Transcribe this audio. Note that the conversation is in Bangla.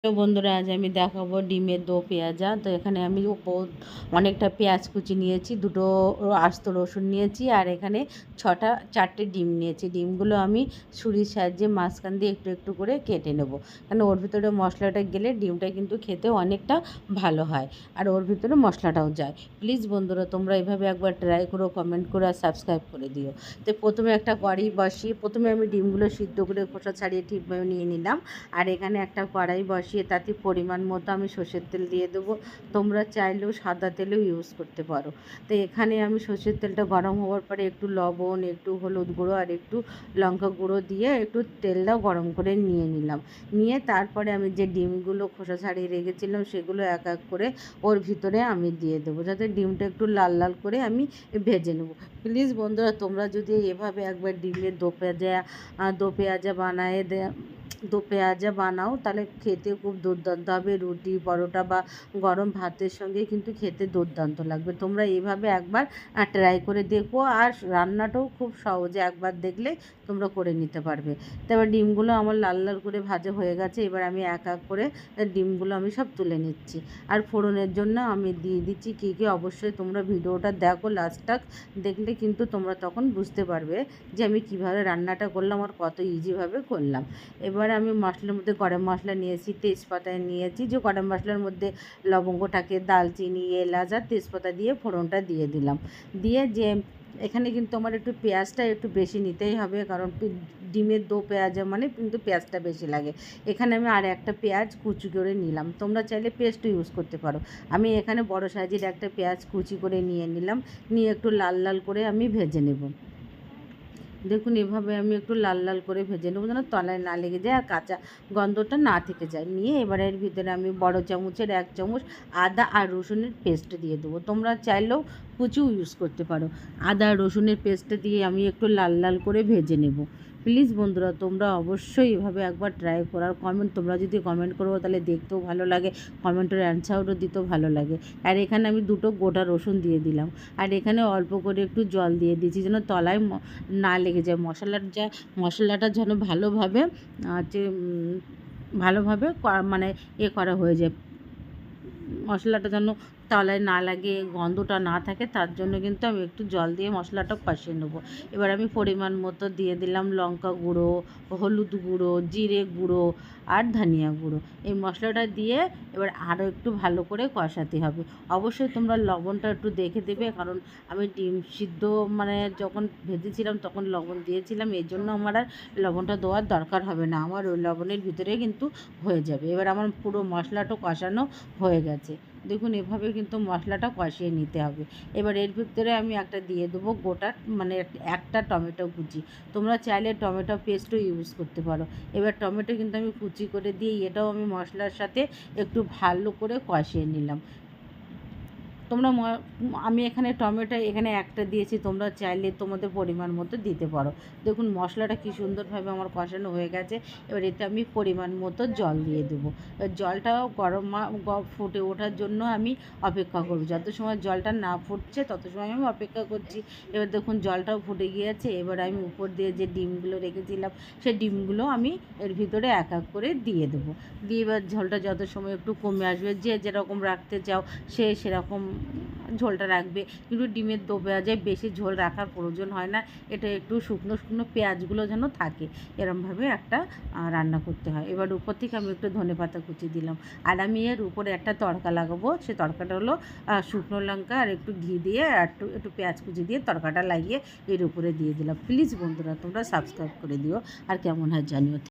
তো বন্ধুরা, আজ আমি দেখাবো ডিমের দো পেঁয়াজা। তো এখানে আমি অনেকটা পেঁয়াজ কুচি নিয়েছি, দুটো আস্ত রসুন নিয়েছি, আর এখানে 4টে ডিম নিয়েছি। ডিমগুলো আমি ছুরির সাহায্যে মাঝখান দিয়ে একটু একটু করে কেটে নেব, কারণ ওর ভিতরে মশলাটা গেলে ডিমটা কিন্তু খেতে অনেকটা ভালো হয়, আর ওর ভিতরে মশলাটাও যায়। প্লিজ বন্ধুরা, তোমরা এভাবে একবার ট্রাই করো, কমেন্ট করো আর সাবস্ক্রাইব করে দিও। তো প্রথমে একটা কড়াই বসিয়ে প্রথমে আমি ডিমগুলো সিদ্ধ করে খোসা ছাড়িয়ে ঠিকভাবে নিয়ে নিলাম। আর এখানে একটা কড়াই বসিয়ে তাতে পরিমাণ মতো আমি সর্ষের তেল দিয়ে দেবো। তোমরা চাইলেও সাদা তেলেও ইউজ করতে পারো। তো এখানে আমি সর্ষের তেলটা গরম হওয়ার পরে একটু লবণ, একটু হলুদ গুঁড়ো আর একটু লঙ্কা গুঁড়ো দিয়ে একটু তেলটা গরম করে নিয়ে নিলাম। নিয়ে তারপরে আমি যে ডিমগুলো খোসা ছাড়িয়ে রেখেছিলাম সেগুলো এক এক করে ওর ভিতরে আমি দিয়ে দেবো, যাতে ডিমটা একটু লাল লাল করে আমি ভেজে নেবো। প্লিজ বন্ধুরা, তোমরা যদি এভাবে একবার ডিমের দো পেঁয়াজা বানাও, তাহলে খেতে খুব দুর্দান্ত হবে। রুটি, পরোটা বা গরম ভাতের সঙ্গে কিন্তু খেতে দুর্দান্ত লাগবে। তোমরা এইভাবে একবার ট্রাই করে দেখো, আর রান্নাটাও খুব সহজে একবার দেখলে তোমরা করে নিতে পারবে। তারপর ডিমগুলো আমার লাল লাল করে ভাজা হয়ে গেছে। এবার আমি এক এক করে ডিমগুলো আমি সব তুলে নিচ্ছি। আর ফোড়নের জন্য আমি দিয়ে দিচ্ছি কী কী। অবশ্যই তোমরা ভিডিওটা দেখো, লাস্টটা দেখলে কিন্তু তোমরা তখন বুঝতে পারবে যে আমি কীভাবে রান্নাটা করলাম আর কত ইজিভাবে করলাম। এবার আমি মশলার মধ্যে গরম মশলা নিয়েছি, তেজপাতা নিয়েছি, যে গরম মশলার মধ্যে লবঙ্গ থাকে, দালচিনি, এলাচ আর তেজপাতা দিয়ে ফোড়নটা দিয়ে দিলাম। দিয়ে যে এখানে কিন্তু আমার একটু পেঁয়াজটা একটু বেশি নিতেই হবে, কারণ ডিমের দো পেঁয়াজা মানে কিন্তু পেঁয়াজটা বেশি লাগে। এখানে আমি আর একটা পেঁয়াজ কুচি করে নিলাম, তোমরা চাইলে পেস্টও ইউজ করতে পারো। আমি এখানে বড় সাইজের একটা পেঁয়াজ কুচি করে নিয়ে নিলাম, নিয়ে একটু লাল লাল করে আমি ভেজে নেব। দেখুন, এভাবে আমি একটু লাল লাল করে ভেজে নেবো, যেন তলায় না লেগে যায় আর কাঁচা গন্ধটা না থেকে যায়। নিয়ে এবারে এর ভিতরে আমি বড় চামচের 1 চামচ আদা আর রসুনের পেস্ট দিয়ে দেবো। তোমরা চাইলেও কুচিও ইউজ করতে পারো। আদা আর রসুনের পেস্টটা দিয়ে আমি একটু লাল লাল করে ভেজে নেব। প্লিজ বন্ধুরা, তোমরা অবশ্যই এভাবে একবার ট্রাই করার তোমরা যদি কমেন্ট করো তাহলে দেখতেও ভালো লাগে, কমেন্টের অ্যান্সারও দিতেও ভালো লাগে। আর এখানে আমি 2টো গোটা রসুন দিয়ে দিলাম, আর এখানে অল্প করে একটু জল দিয়ে দিয়েছি, যেন তলায় না লেগে যায়। মশলাটা যেন ভালোভাবে মানে করা হয়ে যায়। মশলাটা যেন তলায় না লাগে, গন্ধটা না থাকে, তার জন্য কিন্তু আমি একটু জল দিয়ে মশলাটা কষিয়ে নেবো। এবার আমি পরিমাণ মতো দিয়ে দিলাম লঙ্কা গুঁড়ো, হলুদ গুঁড়ো, জিরে গুঁড়ো আর ধনিয়া গুঁড়ো। এই মশলাটা দিয়ে এবার আরও একটু ভালো করে কষাতে হবে। অবশ্যই তোমরা লবণটা একটু দেখে দেবে, কারণ আমি ডিম সিদ্ধ যখন ভেজেছিলাম তখন লবণ দিয়েছিলাম, এই জন্য আমার আর লবণটা দেওয়ার দরকার হবে না, আমার ওই লবণের ভিতরে কিন্তু হয়ে যাবে। এবার আমার পুরো মশলাটা কষানো হয়ে গেছে। দেখুন, এভাবে কিন্তু মশলাটা কষিয়ে নিতে হবে। এবার এর ভিতরে আমি একটা দিয়ে দেবো গোটা একটা টমেটো কুচি। তোমরা চাইলে টমেটো পেস্টও ইউজ করতে পারো। এবার টমেটো কিন্তু আমি কুচি করে দিয়ে এটাও আমি মশলার সাথে একটু ভালো করে কষিয়ে নিলাম। তোমরা আমি এখানে টমেটো একটা দিয়েছি, তোমরা চাইলে তোমাদের পরিমাণ মতো দিতে পারো। দেখুন, মশলাটা কী সুন্দরভাবে আমার কষানো হয়ে গেছে। এবার এতে আমি পরিমাণ মতো জল দিয়ে দেবো। জলটাও ফুটে ওঠার জন্য আমি অপেক্ষা করব। যত সময় জলটা না ফুটছে তত সময় আমি অপেক্ষা করছি। এবার দেখুন, জলটাও ফুটে গিয়েছে। এবার আমি উপর দিয়ে যে ডিমগুলো রেখেছিলাম সেই ডিমগুলো আমি এর ভিতরে এক এক করে দিয়ে দেবো। দিয়ে এবার ঝোলটা যত সময় একটু কমে আসবে, যে যেরকম রাখতে চাও সে সেরকম ঝোলটা রাখবে। কিন্তু ডিমের দো পেঁয়াজায় বেশি ঝোল রাখার প্রয়োজন হয় না। এটা একটু শুকনো শুকনো পেঁয়াজগুলো যেন থাকে, এরমভাবে একটা রান্না করতে হয়। এবার উপর থেকে আমি একটু ধনেপাতা কুচি দিলাম। আর আমি এর উপরে একটা তড়কা লাগাবো। সে তড়কাটা হলো শুকনো লঙ্কা আর একটু ঘি দিয়ে আর একটু পেঁয়াজ কুচি দিয়ে তড়কাটা লাগিয়ে এর উপরে দিয়ে দিলাম। প্লিজ বন্ধুরা, তোমরা সাবস্ক্রাইব করে দিও আর কেমন হয় জানিও।